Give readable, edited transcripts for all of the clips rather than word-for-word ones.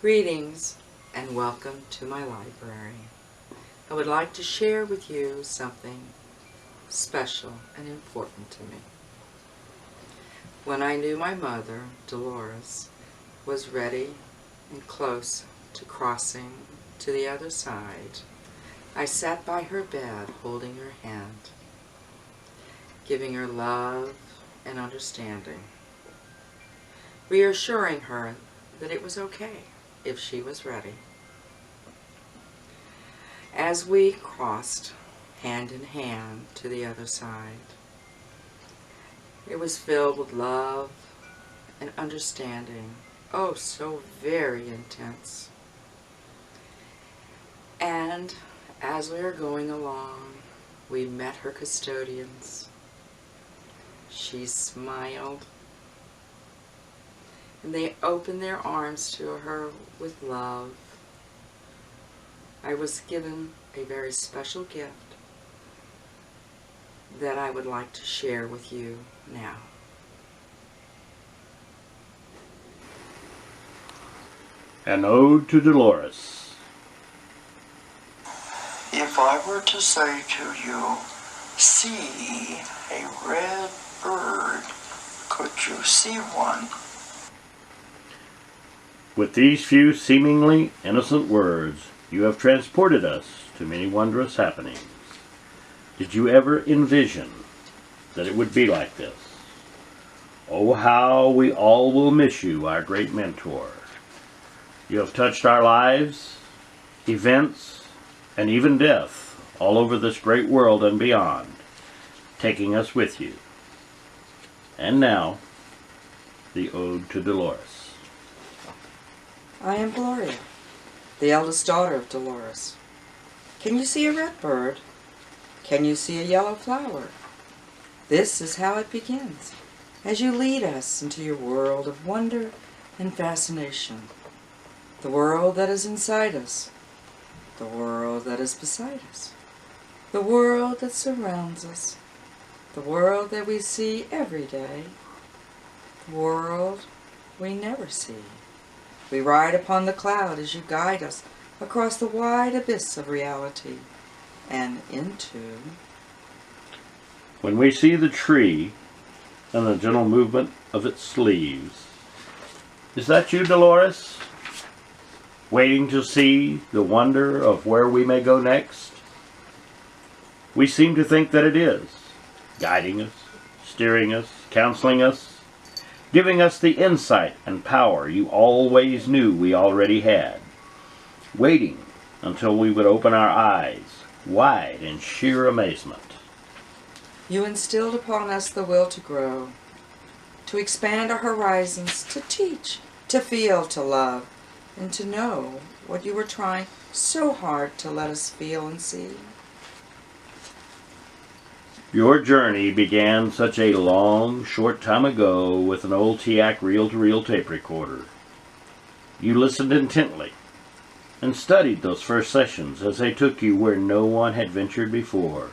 Greetings and welcome to my library. I would like to share with you something special and important to me. When I knew my mother, Dolores, was ready and close to crossing to the other side, I sat by her bed holding her hand, giving her love and understanding, reassuring her that it was okay if she was ready. As we crossed hand in hand to the other side, it was filled with love and understanding, oh so very intense. And as we were going along, we met her custodians. She smiled, and they opened their arms to her with love. I was given a very special gift that I would like to share with you now. An Ode to Dolores. If I were to say to you, see a red bird, could you see one? With these few seemingly innocent words, you have transported us to many wondrous happenings. Did you ever envision that it would be like this? Oh, how we all will miss you, our great mentor. You have touched our lives, events, and even death all over this great world and beyond, taking us with you. And now, the Ode to Dolores. I am Gloria, the eldest daughter of Dolores. Can you see a red bird? Can you see a yellow flower? This is how it begins, as you lead us into your world of wonder and fascination. The world that is inside us, the world that is beside us, the world that surrounds us, the world that we see every day, the world we never see. We ride upon the cloud as you guide us across the wide abyss of reality and into... When we see the tree and the gentle movement of its leaves, is that you, Dolores? Waiting to see the wonder of where we may go next? We seem to think that it is, guiding us, steering us, counseling us, giving us the insight and power you always knew we already had, waiting until we would open our eyes wide in sheer amazement. You instilled upon us the will to grow, to expand our horizons, to teach, to feel, to love, and to know what you were trying so hard to let us feel and see. Your journey began such a long, short time ago with an old TIAC reel-to-reel tape recorder. You listened intently and studied those first sessions as they took you where no one had ventured before,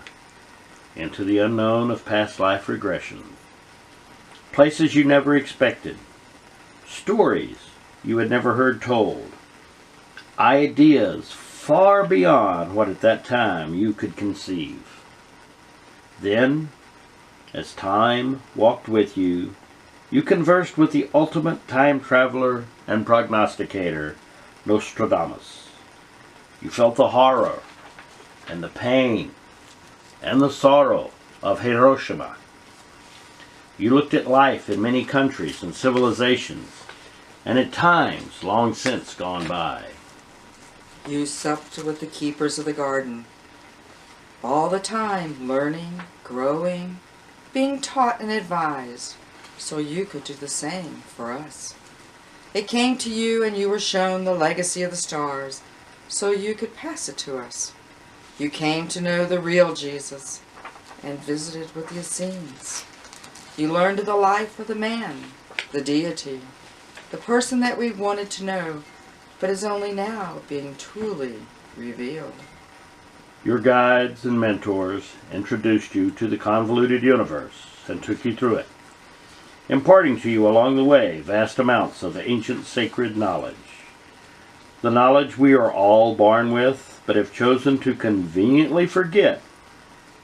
into the unknown of past life regression. Places you never expected, stories you had never heard told, ideas far beyond what at that time you could conceive. Then, as time walked with you, you conversed with the ultimate time traveler and prognosticator, Nostradamus. You felt the horror and the pain and the sorrow of Hiroshima. You looked at life in many countries and civilizations, and at times long since gone by. You supped with the keepers of the garden, all the time learning, growing, being taught and advised, so you could do the same for us. It came to you and you were shown the legacy of the stars, so you could pass it to us. You came to know the real Jesus and visited with the Essenes. You learned of the life of the man, the deity, the person that we wanted to know, but is only now being truly revealed. Your guides and mentors introduced you to the convoluted universe and took you through it, imparting to you along the way vast amounts of ancient sacred knowledge. The knowledge we are all born with, but have chosen to conveniently forget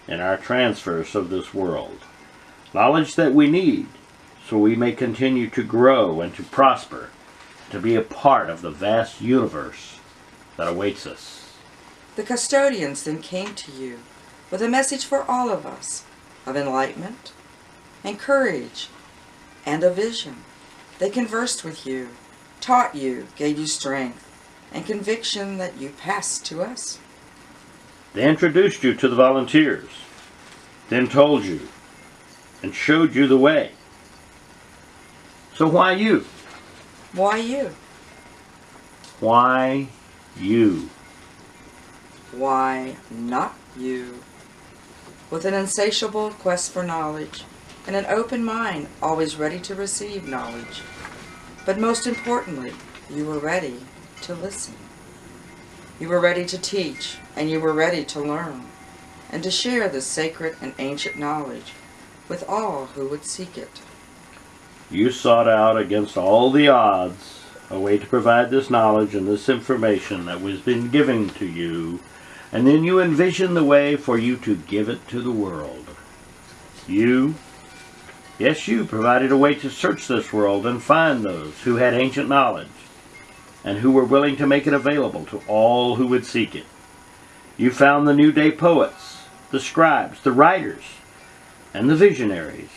in our transfers of this world. Knowledge that we need so we may continue to grow and to prosper, to be a part of the vast universe that awaits us. The custodians then came to you with a message for all of us of enlightenment and courage and a vision. They conversed with you, taught you, gave you strength and conviction that you passed to us. They introduced you to the volunteers, then told you and showed you the way. So why you? Why you? Why you? Why not you? With an insatiable quest for knowledge and an open mind, always ready to receive knowledge. But most importantly, you were ready to listen. You were ready to teach, and you were ready to learn, and to share this sacred and ancient knowledge with all who would seek it. You sought out against all the odds a way to provide this knowledge and this information that was been given to you, and then you envisioned the way for you to give it to the world. You, yes, you provided a way to search this world and find those who had ancient knowledge and who were willing to make it available to all who would seek it. You found the new day poets, the scribes, the writers, and the visionaries,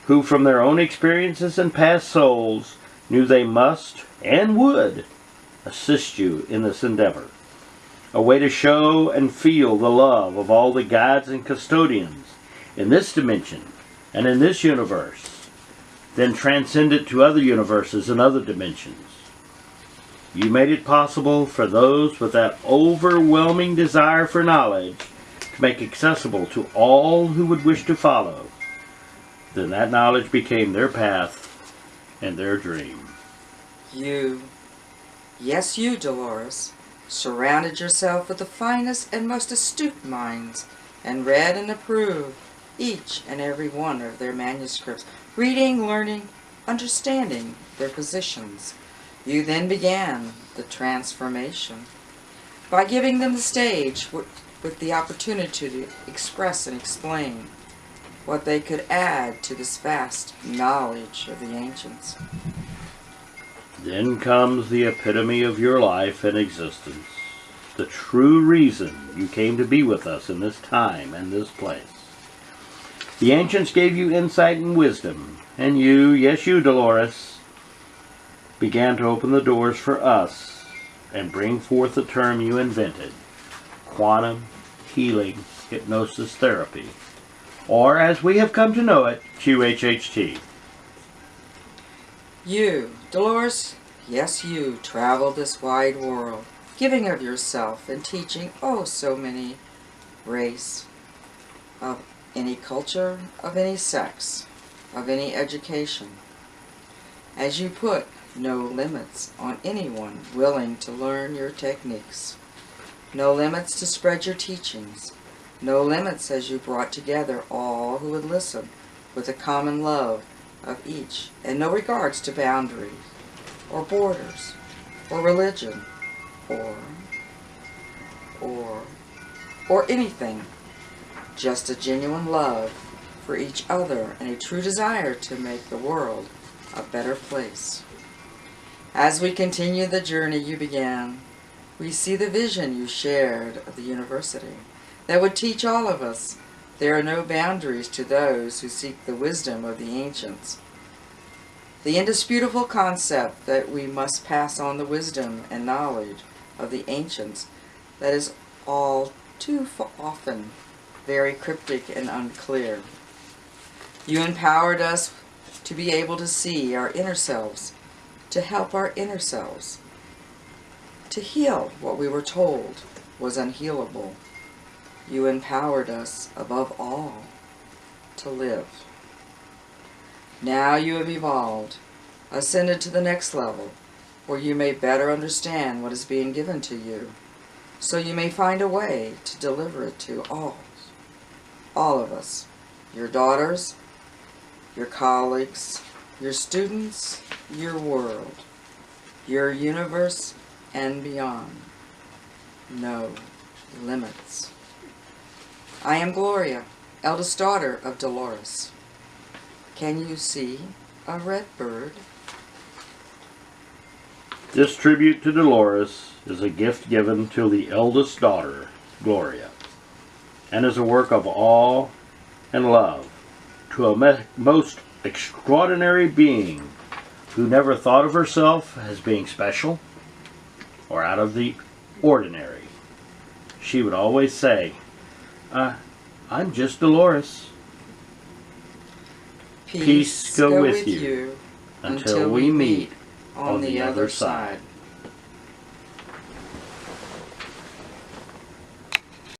who from their own experiences and past souls knew they must and would assist you in this endeavor. A way to show and feel the love of all the guides and custodians in this dimension and in this universe, then transcend it to other universes and other dimensions. You made it possible for those with that overwhelming desire for knowledge to make accessible to all who would wish to follow. Then that knowledge became their path and their dream. You, yes you, Dolores, surrounded yourself with the finest and most astute minds, and read and approved each and every one of their manuscripts, reading, learning, understanding their positions. You then began the transformation by giving them the stage with the opportunity to express and explain what they could add to this vast knowledge of the ancients. Then comes the epitome of your life and existence, the true reason you came to be with us in this time and this place. The ancients gave you insight and wisdom, and you, yes you, Dolores, began to open the doors for us and bring forth the term you invented, quantum healing hypnosis therapy, or as we have come to know it, QHHT. You, Dolores, yes you, traveled this wide world, giving of yourself and teaching oh so many race, of any culture, of any sex, of any education. As you put no limits on anyone willing to learn your techniques. No limits to spread your teachings. No limits as you brought together all who would listen with a common love of each, and no regards to boundaries, or borders, or religion, or anything. Just a genuine love for each other and a true desire to make the world a better place. As we continue the journey you began, we see the vision you shared of the university that would teach all of us there are no boundaries to those who seek the wisdom of the ancients. The indisputable concept that we must pass on the wisdom and knowledge of the ancients that is all too often very cryptic and unclear. You empowered us to be able to see our inner selves, to help our inner selves, to heal what we were told was unhealable. You empowered us, above all, to live. Now you have evolved, ascended to the next level, where you may better understand what is being given to you, so you may find a way to deliver it to all of us, your daughters, your colleagues, your students, your world, your universe, and beyond. No limits. I am Gloria, eldest daughter of Dolores. Can you see a red bird? This tribute to Dolores is a gift given to the eldest daughter, Gloria, and is a work of awe and love to a most extraordinary being who never thought of herself as being special or out of the ordinary. She would always say, I'm just Dolores. Peace go with you until we meet on the other side.